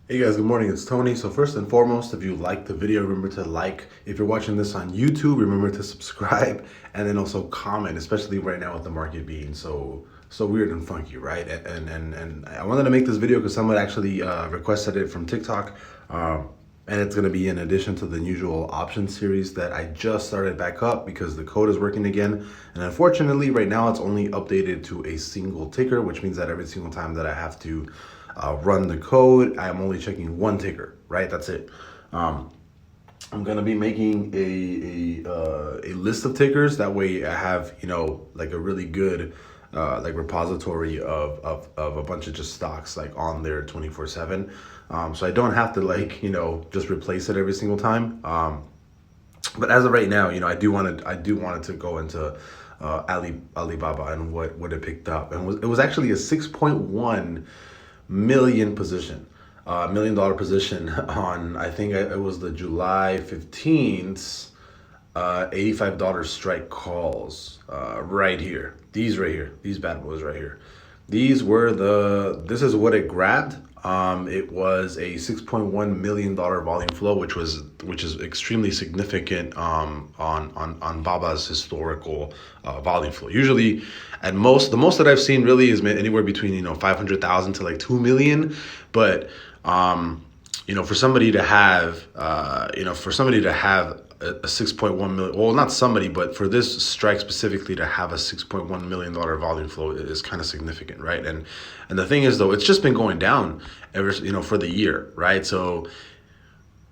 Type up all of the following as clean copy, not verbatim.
Hey guys, good morning. It's Tony. So first and foremost, if you liked the video, remember to like. If you're watching this on YouTube, remember to subscribe and then also comment, especially right now with the market being so weird and funky, right? And I wanted to make this video because someone actually requested it from TikTok. And it's going to be in addition to the usual option series that I just started back up because the code is working again. And unfortunately, right now it's only updated to a single ticker, which means that every single time that I have to run the code, I'm only checking one ticker, right? That's it. I'm gonna be making a list of tickers. That way, I have like a really good like repository of a bunch of just stocks like on there 24/7. So I don't have to just replace it every single time. But as of right now, I do want it to go into Alibaba and what it picked up, and it was actually a 6.1 million position, $1 million position on, I think it was the July 15th, $85 strike calls, right here. These right here, these bad boys right here. This is what it grabbed. It was a $6.1 million volume flow, which is extremely significant on Baba's historical volume flow. Usually, the most that I've seen really is anywhere between 500,000 to like 2 million, but for somebody to have a 6.1 million, well, not somebody, but for this strike specifically to have a $6.1 million volume flow is kind of significant, right? And the thing is, though, it's just been going down for the year, right? So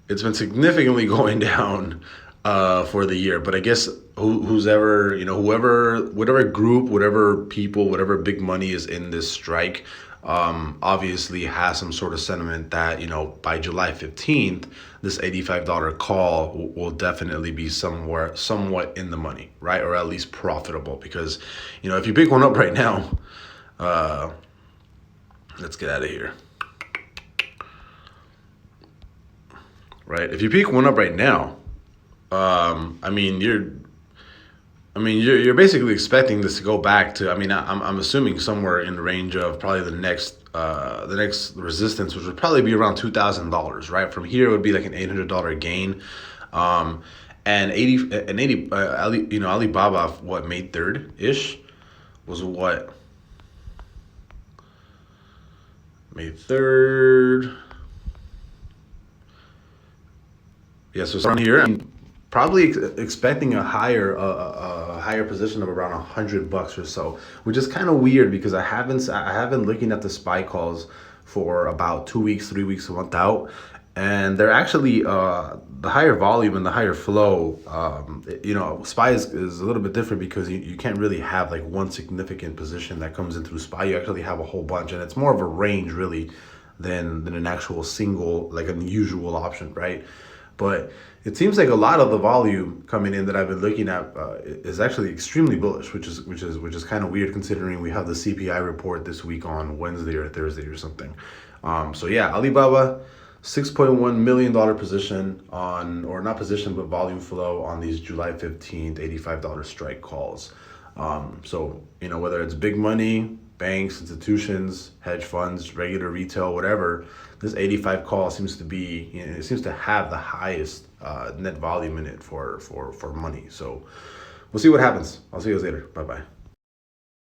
it's been significantly going down for the year. But I guess whatever group, whatever people, whatever big money is in this strike, obviously has some sort of sentiment that by July 15th, this $85 call will definitely be somewhat in the money, right? Or at least profitable, because if you pick one up right now, let's get out of here. Right? If you pick one up right now, you're basically expecting this to go back to. I'm assuming somewhere in the range of probably the next resistance, which would probably be around $2,000, right? From here, it would be like an $800 gain. Alibaba, what, May 3rd ish, was what, May 3rd. Yeah, so it's around here. I'm probably expecting a higher position of around $100 or so, which is kind of weird because I have been looking at the SPY calls for about 2 weeks, 3 weeks, a month out, and they're actually the higher volume and the higher flow. SPY is a little bit different because you can't really have like one significant position that comes in through SPY. You actually have a whole bunch, and it's more of a range really than an actual single, like an usual option, right? But it seems like a lot of the volume coming in that I've been looking at is actually extremely bullish, which is kind of weird considering we have the CPI report this week on Wednesday or Thursday or something. So yeah, Alibaba, $6.1 million position on, or not position, but volume flow on these July 15th, $85 strike calls. So whether it's big money, banks, institutions, hedge funds, regular retail, whatever, this 85 call seems to have the highest net volume in it for money. So we'll see what happens. I'll see you guys later. Bye bye.